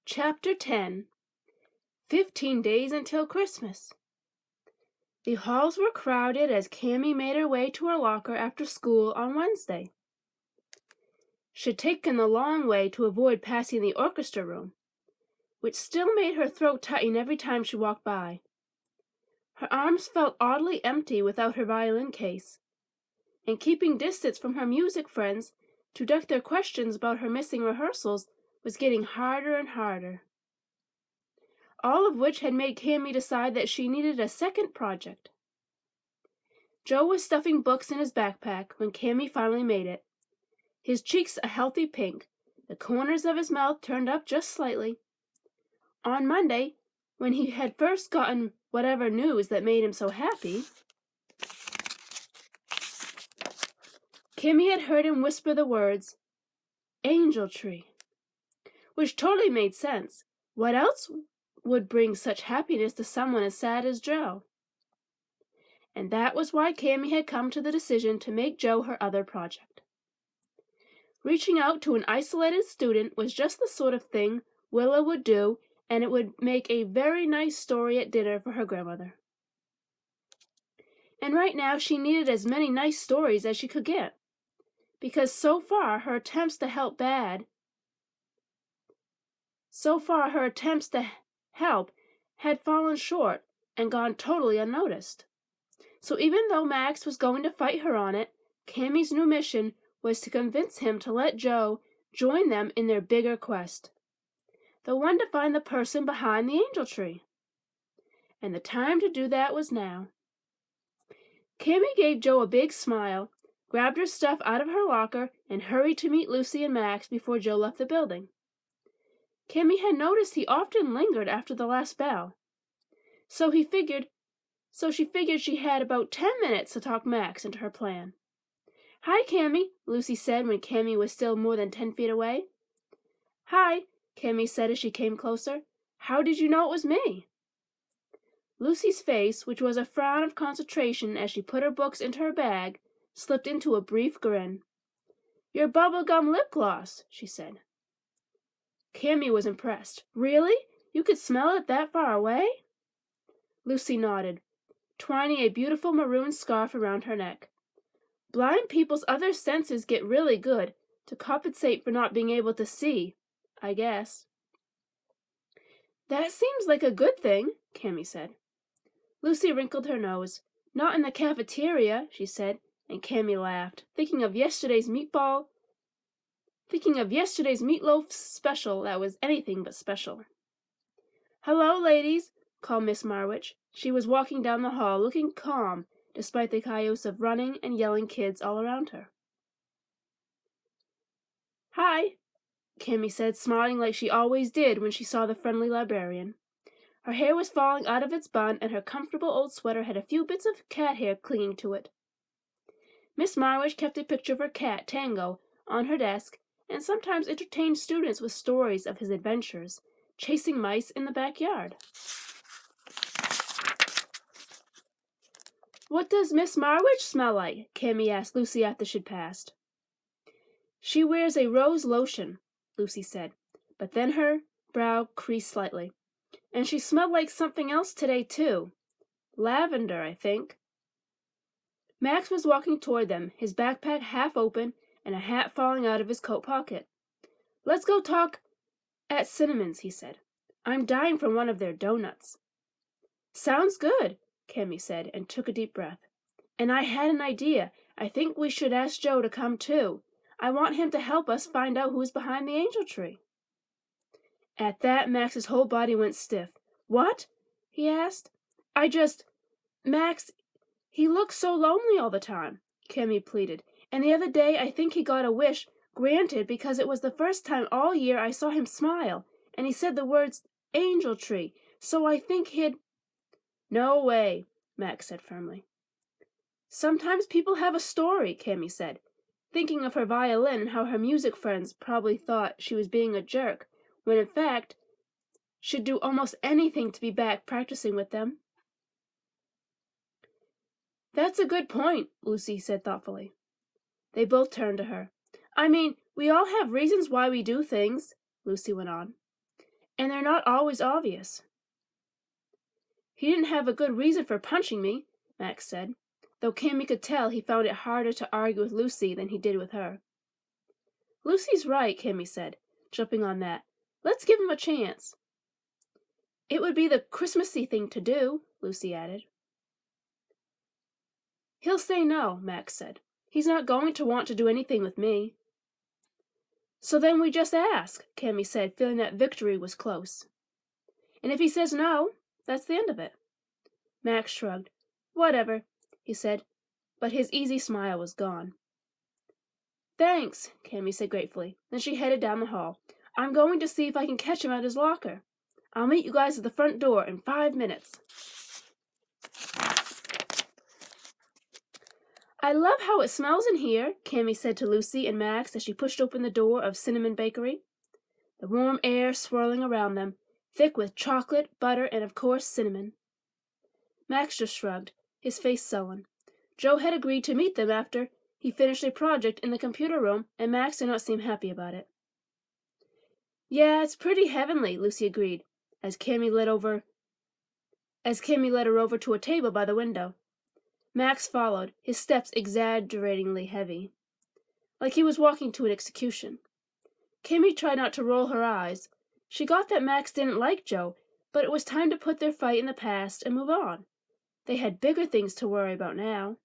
Chapter 10 15 Days Until Christmas. The halls were crowded as Cammy made her way to her locker after school on Wednesday. She'd taken the long way to avoid passing the orchestra room, which still made her throat tighten every time she walked by. Her arms felt oddly empty without her violin case, and keeping distance from her music friends to duck their questions about her missing rehearsals was getting harder and harder. All of which had made Cammy decide that she needed a second project. Joe was stuffing books in his backpack when Cammy finally made it, his cheeks a healthy pink, the corners of his mouth turned up just slightly. On Monday, when he had first gotten whatever news that made him so happy, Cammy had heard him whisper the words, "Angel Tree," which totally made sense. What else would bring such happiness to someone as sad as Joe? And that was why Cammy had come to the decision to make Joe her other project. Reaching out to an isolated student was just the sort of thing Willa would do, and it would make a very nice story at dinner for her grandmother. And right now she needed as many nice stories as she could get, because so far her attempts to help had fallen short and gone totally unnoticed. So even though Max was going to fight her on it, Cammy's new mission was to convince him to let Joe join them in their bigger quest, the one to find the person behind the angel tree. And the time to do that was now. Cammy gave Joe a big smile, grabbed her stuff out of her locker, and hurried to meet Lucy and Max before Joe left the building. Cammy had noticed he often lingered after the last bell, so she figured she had about 10 minutes to talk Max into her plan. "Hi, Cammy," Lucy said when Cammy was still more than 10 feet away. "Hi," Cammy said as she came closer. "How did you know it was me?" Lucy's face, which was a frown of concentration as she put her books into her bag, slipped into a brief grin. "Your bubblegum lip gloss," she said. Cammy was impressed. "Really? You could smell it that far away?" Lucy nodded, twining a beautiful maroon scarf around her neck. "Blind people's other senses get really good to compensate for not being able to see, I guess." "That seems like a good thing," Cammy said. Lucy wrinkled her nose. "Not in the cafeteria," she said, and Cammy laughed, thinking of yesterday's meatloaf special that was anything but special. "Hello, ladies," called Miss Marwich. She was walking down the hall, looking calm, despite the chaos of running and yelling kids all around her. "Hi," Cammy said, smiling like she always did when she saw the friendly librarian. Her hair was falling out of its bun, and her comfortable old sweater had a few bits of cat hair clinging to it. Miss Marwich kept a picture of her cat, Tango, on her desk, and sometimes entertained students with stories of his adventures, chasing mice in the backyard. "What does Miss Marwich smell like?" Cammy asked Lucy after she'd passed. "She wears a rose lotion," Lucy said, but then her brow creased slightly. "And she smelled like something else today, too. Lavender, I think." Max was walking toward them, his backpack half open and a hat falling out of his coat pocket. "Let's go talk at Cinnamon's," he said. "I'm dying for one of their donuts." "Sounds good," Cammy said, and took a deep breath. "And I had an idea. I think we should ask Joe to come too. I want him to help us find out who's behind the angel tree." At that, Max's whole body went stiff. "What?" he asked. Max, he looks so lonely all the time," Cammy pleaded. "And the other day I think he got a wish granted because it was the first time all year I saw him smile, and he said the words angel tree, so I think he'd—" "No way," Max said firmly. "Sometimes people have a story," Cammy said, thinking of her violin and how her music friends probably thought she was being a jerk, when in fact she'd do almost anything to be back practicing with them. "That's a good point," Lucy said thoughtfully. They both turned to her. "I mean, we all have reasons why we do things," Lucy went on. and they're not always obvious. He didn't have a good reason for punching me, Max said, though Cammy could tell he found it harder to argue with Lucy than he did with her. Lucy's right, Cammy said, jumping on that. Let's give him a chance. It would be the Christmassy thing to do, Lucy added. He'll say no, Max said. He's not going to want to do anything with me. So then we just ask, Cammy said, feeling that victory was close. And if he says no, that's the end of it. Max shrugged. Whatever, he said, but his easy smile was gone. Thanks, Cammy said gratefully. Then she headed down the hall. I'm going to see if I can catch him at his locker. I'll meet you guys at the front door in 5 minutes. I love how it smells in here, Cammy said to Lucy and Max as she pushed open the door of Cinnamon Bakery. The warm air swirling around them, thick with chocolate, butter, and of course cinnamon. Max just shrugged, his face sullen. Joe had agreed to meet them after he finished a project in the computer room, and Max did not seem happy about it. Yeah, it's pretty heavenly, Lucy agreed, as Cammy led her over to a table by the window. Max followed, his steps exaggeratingly heavy, like he was walking to an execution. Cammy tried not to roll her eyes. She got that Max didn't like Joe, but it was time to put their fight in the past and move on. They had bigger things to worry about now.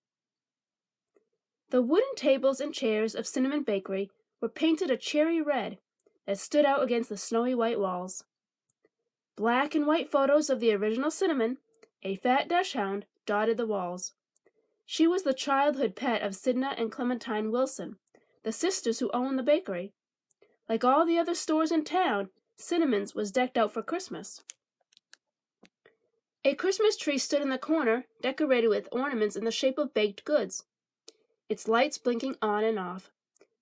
The wooden tables and chairs of Cinnamon Bakery were painted a cherry red that stood out against the snowy white walls. Black and white photos of the original Cinnamon, a fat dachshund, dotted the walls. She was the childhood pet of Sidna and Clementine Wilson, the sisters who owned the bakery. Like all the other stores in town, Cinnamon's was decked out for Christmas. A Christmas tree stood in the corner, decorated with ornaments in the shape of baked goods, its lights blinking on and off.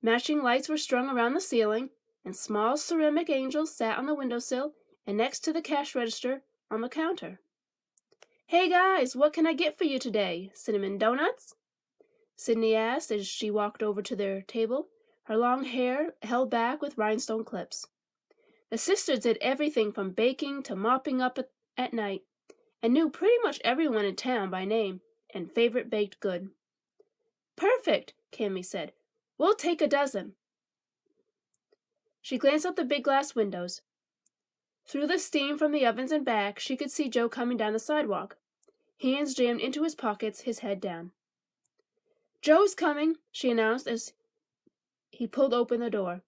Matching lights were strung around the ceiling, and small ceramic angels sat on the windowsill and next to the cash register on the counter. Hey guys, what can I get for you today? Cinnamon donuts? Sydney asked as she walked over to their table, her long hair held back with rhinestone clips. The sisters did everything from baking to mopping up at night, and knew pretty much everyone in town by name and favorite baked good. Perfect, Cammy said. We'll take a dozen. She glanced out the big glass windows. Through the steam from the ovens and back, she could see Joe coming down the sidewalk, hands jammed into his pockets, his head down. Joe's coming, she announced as he pulled open the door.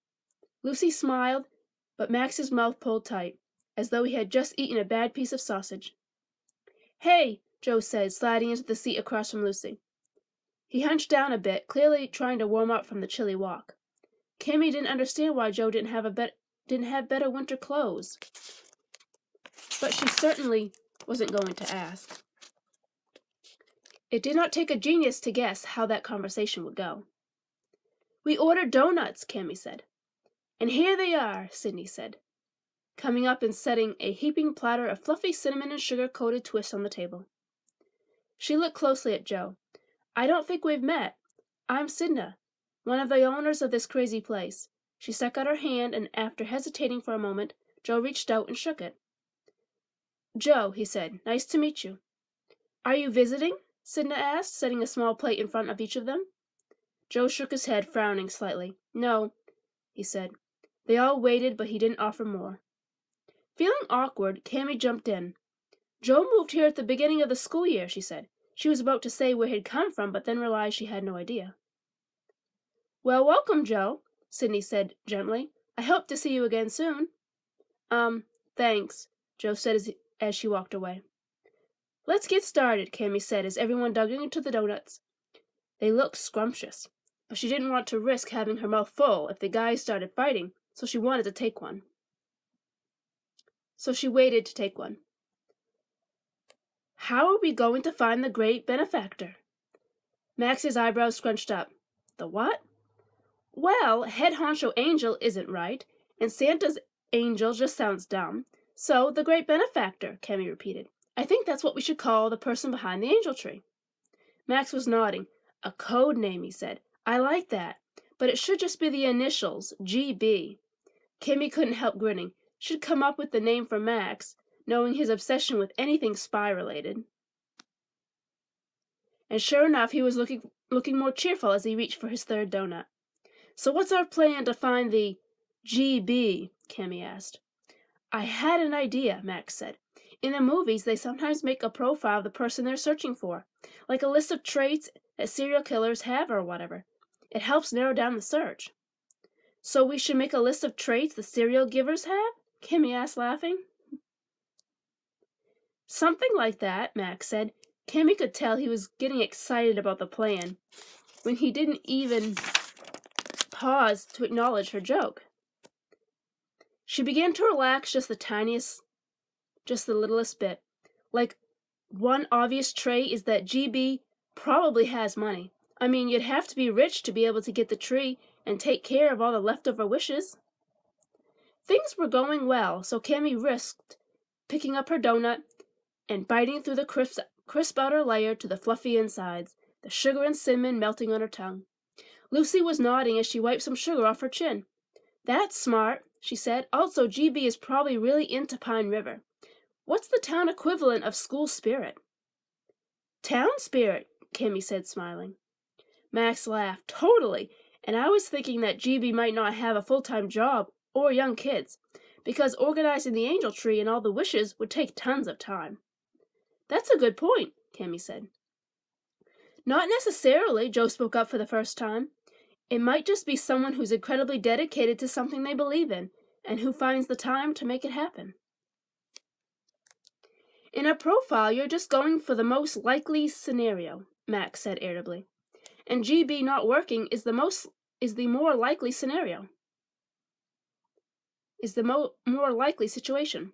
Lucy smiled, but Max's mouth pulled tight, as though he had just eaten a bad piece of sausage. Hey, Joe said, sliding into the seat across from Lucy. He hunched down a bit, clearly trying to warm up from the chilly walk. Cammy didn't understand why Joe didn't have better winter clothes, but she certainly wasn't going to ask. It did not take a genius to guess how that conversation would go. We ordered donuts, Cammy said. And here they are, Sydney said, coming up and setting a heaping platter of fluffy cinnamon and sugar-coated twists on the table. She looked closely at Joe. I don't think we've met. I'm Sidna, one of the owners of this crazy place. She stuck out her hand, and after hesitating for a moment, Joe reached out and shook it. Joe, he said, nice to meet you. Are you visiting? Sidna asked, setting a small plate in front of each of them. Joe shook his head, frowning slightly. No, he said. They all waited, but he didn't offer more. Feeling awkward, Cammy jumped in. Joe moved here at the beginning of the school year, she said. She was about to say where he'd come from, but then realized she had no idea. Well, welcome, Joe, Sydney said gently. I hope to see you again soon. Thanks, Joe said as she walked away. Let's get started, Cammy said as everyone dug into the donuts. They looked scrumptious, but she didn't want to risk having her mouth full if the guys started fighting, so she wanted to take one. So she waited to take one. How are we going to find the great benefactor? Max's eyebrows scrunched up. The what? Well, head honcho angel isn't right, and Santa's angel just sounds dumb. So, the great benefactor, Cammy repeated. I think that's what we should call the person behind the angel tree. Max was nodding. A code name, he said. I like that, but it should just be the initials, GB. Cammy couldn't help grinning. should come up with the name for Max, knowing his obsession with anything spy-related. And sure enough, he was looking more cheerful as he reached for his third donut. "So what's our plan to find the GB?" Cammy asked. "I had an idea," Max said. "In the movies, they sometimes make a profile of the person they're searching for, like a list of traits that serial killers have or whatever. It helps narrow down the search." "So we should make a list of traits the serial givers have?" Cammy asked, laughing. "Something like that," Max said. Cammy could tell he was getting excited about the plan when he didn't even pause to acknowledge her joke. She began to relax just the littlest bit. Like, one obvious trait is that GB probably has money. I mean, you'd have to be rich to be able to get the tree and take care of all the leftover wishes. Things were going well, so Cammy risked picking up her donut and biting through the crisp outer layer to the fluffy insides, the sugar and cinnamon melting on her tongue. Lucy was nodding as she wiped some sugar off her chin. "That's smart," she said. "Also, GB is probably really into Pine River. What's the town equivalent of school spirit?" "Town spirit," Cammy said, smiling. Max laughed. "Totally. And I was thinking that GB might not have a full-time job or young kids, because organizing the angel tree and all the wishes would take tons of time." "That's a good point," Cammy said. "Not necessarily," Joe spoke up for the first time. "It might just be someone who's incredibly dedicated to something they believe in, and who finds the time to make it happen." "In a profile, you're just going for the most likely scenario," Max said irritably. "And GB not working is the more likely scenario. Is the more likely situation."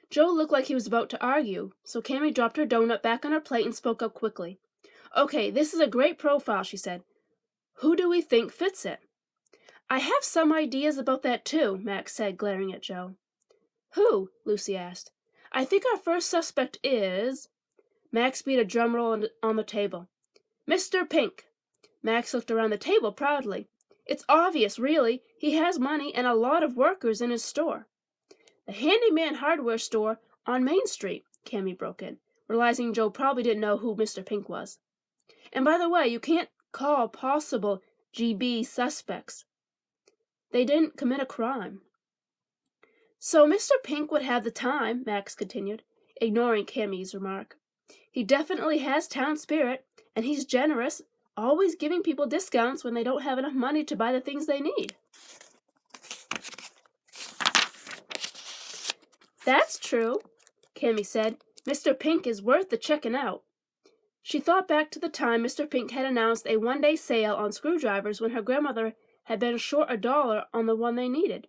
Joe looked like he was about to argue, so Cammy dropped her donut back on her plate and spoke up quickly. "Okay, this is a great profile," she said. "Who do we think fits it?" "I have some ideas about that too," Max said, glaring at Joe. "Who?" Lucy asked. "I think our first suspect is—" Max beat a drum roll on the table. "Mr. Pink." Max looked around the table proudly. "It's obvious, really. He has money and a lot of workers in his store." "The Handyman Hardware Store on Main Street," Cammy broke in, realizing Joe probably didn't know who Mr. Pink was. "And by the way, you can't call possible GB suspects. They didn't commit a crime." "So Mr. Pink would have the time," Max continued, ignoring Cammy's remark. "He definitely has town spirit, and he's generous, always giving people discounts when they don't have enough money to buy the things they need." "That's true," Cammy said. "Mr. Pink is worth the checking out." She thought back to the time Mr. Pink had announced a one-day sale on screwdrivers when her grandmother had been short $1 on the one they needed.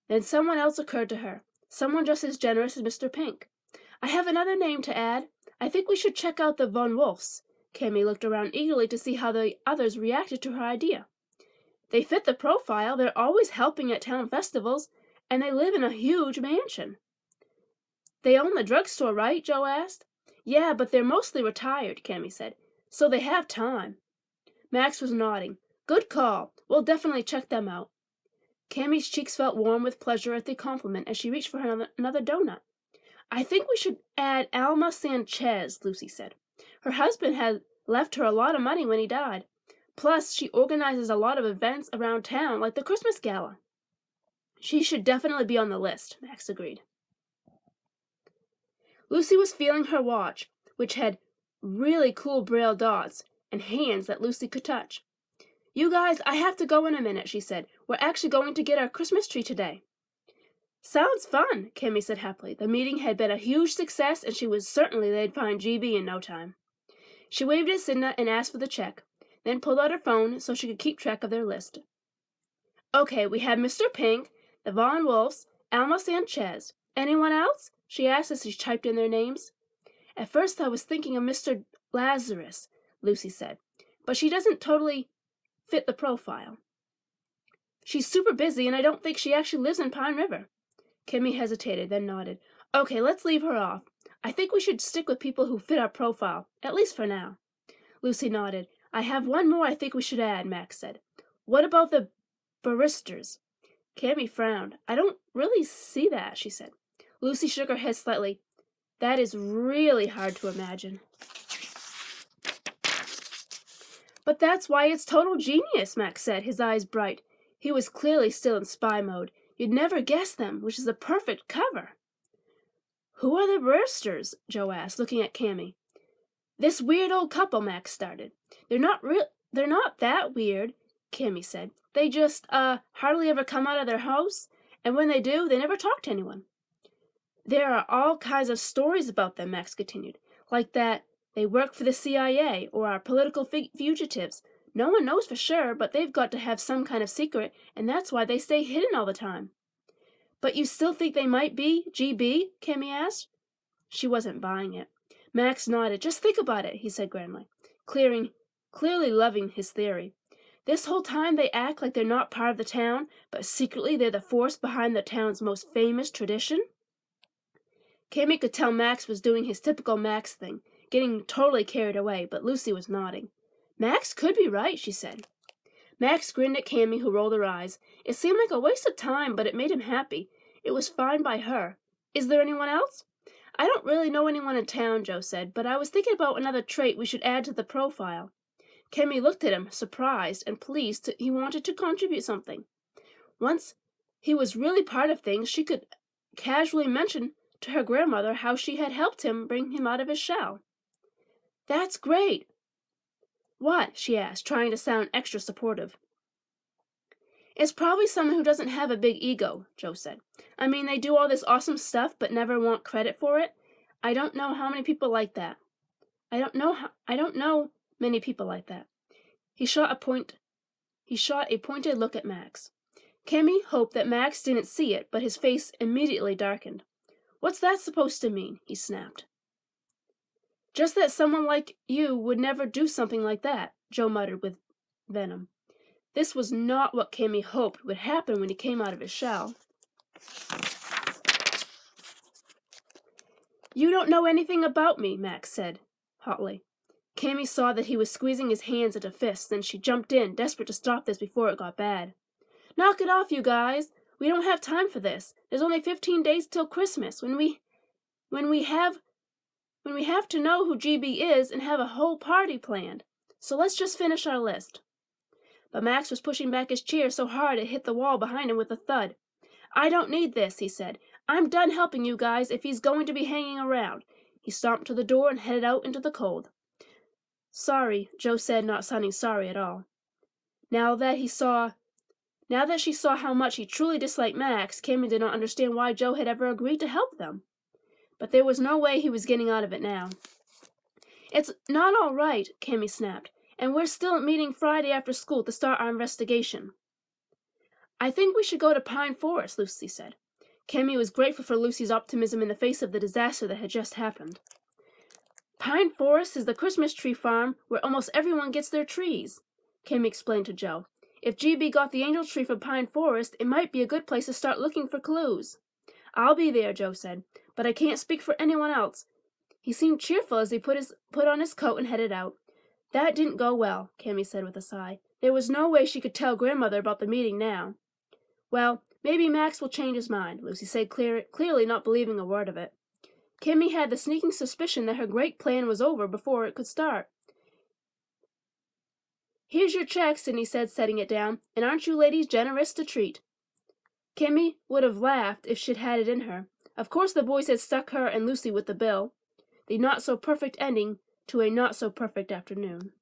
Then someone else occurred to her, someone just as generous as Mr. Pink. "I have another name to add. I think we should check out the Von Wolfs." Cammy looked around eagerly to see how the others reacted to her idea. "They fit the profile. They're always helping at town festivals, and they live in a huge mansion." "They own the drugstore, right?" Joe asked. "Yeah, but they're mostly retired," Cammy said, "so they have time." Max was nodding. "Good call. We'll definitely check them out." Cammy's cheeks felt warm with pleasure at the compliment as she reached for another donut. "I think we should add Alma Sanchez," Lucy said. "Her husband had left her a lot of money when he died. Plus, she organizes a lot of events around town, like the Christmas Gala." "She should definitely be on the list," Max agreed. Lucy was feeling her watch, which had really cool braille dots and hands that Lucy could touch. "You guys, I have to go in a minute," she said. "We're actually going to get our Christmas tree today." "Sounds fun," Cammy said happily. The meeting had been a huge success, and she was certain they'd find GB in no time. She waved at Cinda and asked for the check, then pulled out her phone so she could keep track of their list. "Okay, we have Mr. Pink, the Von Wolfs, Alma Sanchez. Anyone else?" she asked as she typed in their names. "At first I was thinking of Mr. Lazarus," Lucy said, "but she doesn't totally fit the profile. She's super busy, and I don't think she actually lives in Pine River." Cammy hesitated, then nodded. "Okay, let's leave her off. I think we should stick with people who fit our profile, at least for now." Lucy nodded. "I have one more I think we should add," Max said. "What about the barristers? Cammy frowned. I don't really see that, she said. Lucy shook her head slightly. That is really hard to imagine. But that's why it's total genius, Max said, his eyes bright. He was clearly still in spy mode. You'd never guess them, which is the perfect cover. Who are the Brewsters? Joe asked, looking at Cammy. This weird old couple, Max started. They're not that weird, Cammy said. They just, hardly ever come out of their house, and when they do, they never talk to anyone. There are all kinds of stories about them, Max continued, like that they work for the CIA or are political fugitives. No one knows for sure, but they've got to have some kind of secret, and that's why they stay hidden all the time. But you still think they might be GB? Cammy asked. She wasn't buying it. Max nodded. Just think about it, he said grandly, clearly loving his theory. This whole time they act like they're not part of the town, but secretly they're the force behind the town's most famous tradition? Cammy could tell Max was doing his typical Max thing, getting totally carried away, but Lucy was nodding. Max could be right, she said. Max grinned at Cammy, who rolled her eyes. It seemed like a waste of time, but it made him happy. It was fine by her. Is there anyone else? I don't really know anyone in town, Joe said, but I was thinking about another trait we should add to the profile. Cammy looked at him, surprised and pleased he wanted to contribute something. Once he was really part of things, she could casually mention to her grandmother how she had helped him bring him out of his shell. That's great. What? She asked, trying to sound extra supportive. It's probably someone who doesn't have a big ego, Joe said. I mean, they do all this awesome stuff but never want credit for it. I don't know how many people like that. I don't know many people like that. He shot a pointed look at Max. Cammy hoped that Max didn't see it, but his face immediately darkened. What's that supposed to mean? He snapped. Just that someone like you would never do something like that, Joe muttered with venom. This was not what Cammy hoped would happen when he came out of his shell. You don't know anything about me, Max said hotly. Cammy saw that he was squeezing his hands into fists, and she jumped in, desperate to stop this before it got bad. Knock it off, you guys! We don't have time for this. There's only 15 days till Christmas, when we have to know who GB is and have a whole party planned. So let's just finish our list. But Max was pushing back his chair so hard it hit the wall behind him with a thud. I don't need this, he said. I'm done helping you guys if he's going to be hanging around. He stomped to the door and headed out into the cold. Sorry, Joe said, not sounding sorry at all. Now that she saw how much he truly disliked Max, Cammy did not understand why Joe had ever agreed to help them. But there was no way he was getting out of it now. It's not all right, Cammy snapped, and we're still meeting Friday after school to start our investigation. I think we should go to Pine Forest, Lucy said. Cammy was grateful for Lucy's optimism in the face of the disaster that had just happened. Pine Forest is the Christmas tree farm where almost everyone gets their trees, Cammy explained to Joe. If GB got the angel tree from Pine Forest, it might be a good place to start looking for clues. I'll be there, Joe said, but I can't speak for anyone else. He seemed cheerful as he put on his coat and headed out. That didn't go well, Cammy said with a sigh. There was no way she could tell grandmother about the meeting now. Well, maybe Max will change his mind, Lucy said, clearly not believing a word of it. Cammy had the sneaking suspicion that her great plan was over before it could start. Here's your check, Sidney said, setting it down, and aren't you ladies generous to treat? Cammy would have laughed if she'd had it in her. Of course the boys had stuck her and Lucy with the bill. The not-so-perfect ending to a not-so-perfect afternoon.